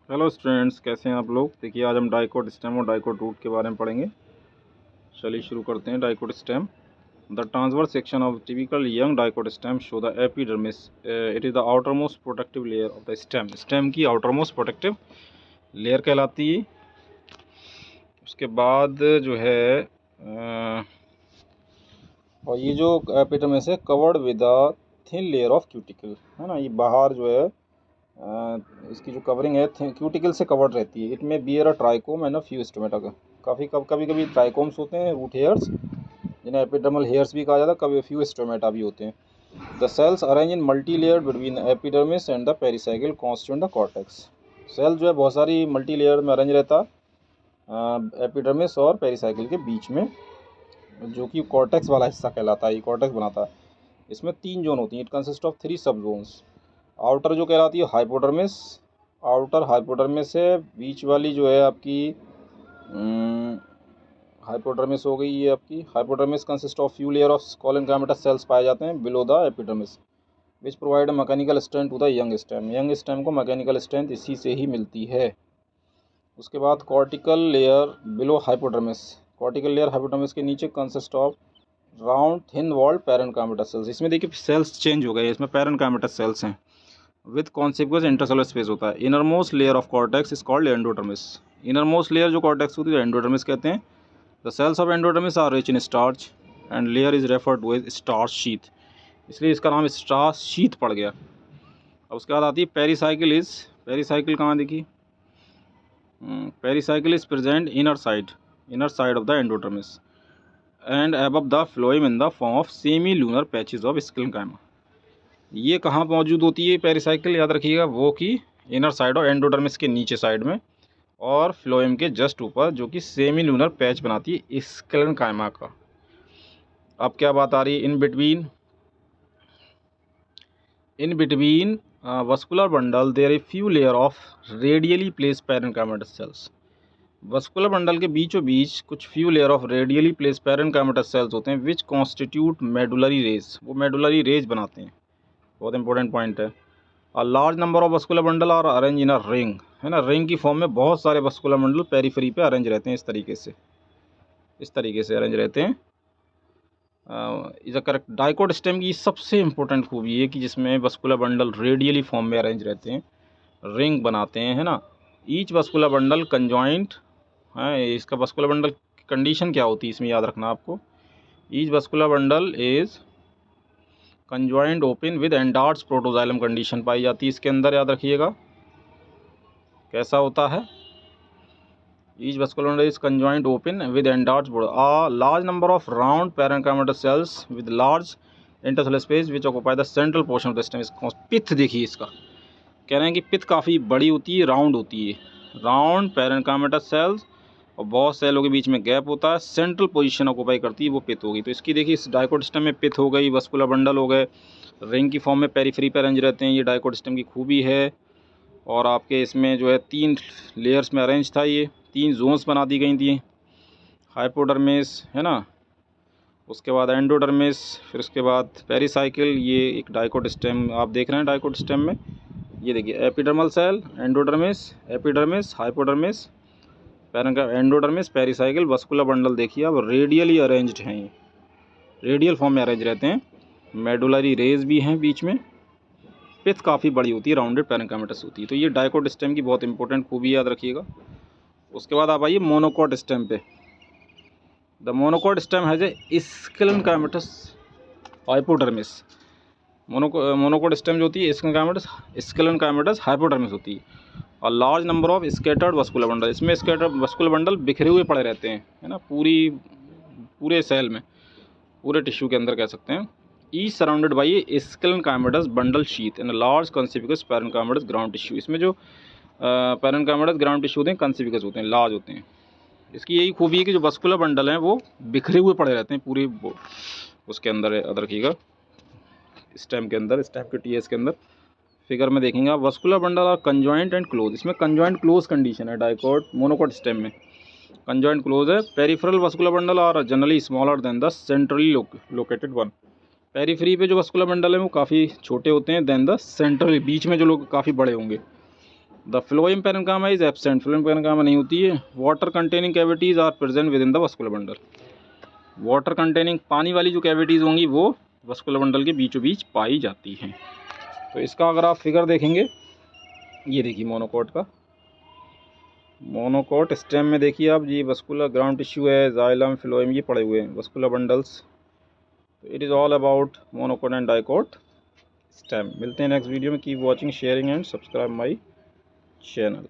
Hello students, कैसे हैं आप लोग। देखिए आज हम डाइकोट स्टेम और डाइकोट रूट के बारे में पढ़ेंगे। चलिए शुरू करते हैं। Dicot stem, the transverse section of typical young dicot stem show the epidermis. It is the outer most protective layer of the stem. Stem की आउटर मोस्ट प्रोटेक्टिव लेयर कहलाती है। उसके बाद जो है और ये जो एपिडर्मिस है covered with a thin layer of cuticle, है ना। ये बाहर जो है इसकी जो कवरिंग है क्यूटिकल से कवर्ड रहती है। इट में bear a trichome and a few stomata. कभी कभी ट्राइकोम्स होते हैं, रूट हेयर्स, जिन्हें एपिडर्मल हेयर्स भी कहा जाता है। कभी फ्यू स्टोमेटा भी होते हैं। The cells arrange in multi layer between epidermis and the pericycle constitute the cortex. Cell जो है बहुत सारी मल्टी लेयर में अरेंज रहता है एपिडर्मिस और पेरिसाइकिल के बीच में, जो कि कॉर्टेक्स वाला हिस्सा कहलाता है। ये कॉर्टेक्स बनाता है। इसमें 3 जोन होती हैं। इट कंसिस्ट ऑफ 3 सब जोन्स। आउटर जो कहलाती है हाइपोडर्मिस, आउटर हाइपोडर्मिस है। बीच वाली जो है आपकी हाइपोडर्मिस हो गई। ये आपकी hypodermis consist of few layer of collenchymatous cells पाए जाते हैं below the epidermis, which provide mechanical strength to the young stem. Young stem को मैकेनिकल स्ट्रेंथ इसी से ही मिलती है। उसके बाद cortical layer below hypodermis, cortical layer hypodermis के नीचे consist of round thin walled parenchymatous cells. इसमें देखिए सेल्स चेंज हो गए, इसमें पैरेनकाइमेटस सेल्स हैं विथ कॉन्सिक्वेंस इंटरसेलुलर स्पेस होता है। Innermost layer of cortex is called endodermis. Innermost layer जो कॉर्टेक्स होती है एंडोडर्मिस कहते हैं। The cells of endodermis are rich in starch and layer is referred to as starch sheath, इसलिए इसका नाम स्टार्च शीथ पड़ गया। अब उसके बाद आती है पेरिसाइकिल। पेरिसाइकिल कहाँ देखी? Pericycle is present inner side of the endodermis and above the phloem in the form of semi lunar patches of sclerenchyma. ये कहाँ मौजूद होती है पेरिसाइकिल? याद रखिएगा, वो कि इनर साइड और एंडोडर्मिस के नीचे साइड में और फ्लोएम के जस्ट ऊपर, जो कि सेमी लूनर पैच बनाती है स्क्लेनकाइमा का। अब क्या बात आ रही है? In between vascular bundle there a few layer of radially place parenchymatous cells. Vascular bundle के बीचों बीच कुछ few layer of radially place parenchymatous cells होते हैं विच कॉन्स्टिट्यूट मेडुलरी रेज। वो मेडुलरी रेज बनाते हैं। बहुत इंपॉर्टेंट पॉइंट है। A large number of vascular bundle are arrange in a ring, है ना। रिंग की फॉर्म में बहुत सारे वस्कुलर बंडल पेरीफेरी पे अरेंज रहते हैं। इस तरीके से अरेंज रहते हैं। Is a correct. Dicot stem की सबसे इंपॉर्टेंट खूबी है कि जिसमें वस्कुलर बंडल रेडियली फॉर्म में अरेंज रहते हैं, रिंग बनाते हैं, है ना। ईच वस्कुलर बंडल कंजॉइंट है। इसका वस्कुलर बंडल की कंडीशन क्या होती है इसमें याद रखना आपको। Each vascular bundle is conjoint open with endarch protoxylem condition पाई जाती है इसके अंदर। याद रखिएगा कैसा होता है। Each vascular bundle is conjoint open with endarch a large number of round parenchymatous cells with large intercellular space which occupy the central portion of the stem. Pith देखिए इसका, कह रहे हैं कि पिथ काफ़ी बड़ी होती है, राउंड होती है। राउंड पैरेनकाइमेटस सेल्स और बहुत सेलों के बीच में गैप होता है, सेंट्रल पोजीशन ऑक्युपाई करती है, वो पिथ होगी। तो इसकी देखिए इस डाइकोट स्टेम में पिथ हो गई, वस्कुलर बंडल हो गए, रिंग की फॉर्म में पेरीफ्री पे अरेंज रहते हैं। ये डाइकोट स्टेम की खूबी है। और आपके इसमें जो है 3 लेयर्स में अरेंज था। ये 3 जोन्स बना दी गई थी। हाइपोडर्मिस, है ना, उसके बाद एंडोडर्मिस, फिर उसके बाद पेरिसाइकिल। ये एक डाइकोट स्टेम आप देख रहे हैं। डाइकोट स्टेम में ये देखिए epidermal cell, epidermis, hypodermis, endodermis, pericycle, vascular bundle देखिए अब रेडियली अरेंज्ड हैं। ये रेडियल फॉर्म में अरेंज रहते हैं। मेडुलरी रेज भी हैं बीच में। पिथ काफ़ी बड़ी होती है, राउंडेड पैरेनकाइमेटस होती है। तो ये डाइकोट स्टेम की बहुत इंपॉर्टेंट खूबी याद रखिएगा। उसके बाद आप आइए मोनोकोट स्टेम पे। The monocot stem has a sclerenchymatous hypodermis. Monocot stem जो होती है स्क्लेनकाइमेटस हाइपोडर्मिस होती है। और large number of scattered vascular bundle, इसमें स्कैटर्ड वस्कुलर बंडल बिखरे हुए पड़े रहते हैं, है ना, पूरे सेल में, पूरे टिश्यू के अंदर कह सकते हैं। Each surrounded by a sclerenchymatous bundle sheath and large conspicuous parenchymatous ground tissue. इसमें जो पैरेनकाइमेटस ग्राउंड टिश्यू होते हैं कॉन्सिफिकस होते हैं, लार्ज होते हैं। इसकी यही खूबी है कि जो वस्कुलर बंडल हैं वो बिखरे हुए पड़े रहते हैं पूरे उसके अंदर। याद रखिएगा स्टेम के अंदर, स्टेम के टीएस के अंदर फिगर में देखेंगे आप। Vascular bundle are conjoint and close. इसमें कंजॉइंट क्लोज कंडीशन है डाइकोट मोनोकोट स्टेम में। कंजॉइंट क्लोज है। Peripheral vascular bundle are generally smaller than the centrally located one. Periphery पे जो वस्कुलर बंडल है वो काफ़ी छोटे होते हैं देन द सेंट्रल, बीच में जो लोग काफ़ी बड़े होंगे। The phloem parenchyma is absent, phloem parenchyma नहीं होती है। Water containing cavities are present within the vascular bundle, water containing पानी वाली जो कैविटीज़ होंगी वो वस्कुलर बंडल के बीचों बीच पाई जाती हैं। तो इसका अगर आप फिगर देखेंगे, ये देखिए मोनोकोट का, मोनोकोट स्टेम में देखिए आप, ये वस्कुलर ग्राउंड टिश्यू है, जाइलम, फ्लोएम, ये पड़े हुए हैं वस्कुलर बंडल्स। तो it is all about monocot and dicot stem. मिलते हैं नेक्स्ट वीडियो में। Keep watching, sharing and subscribe my channel.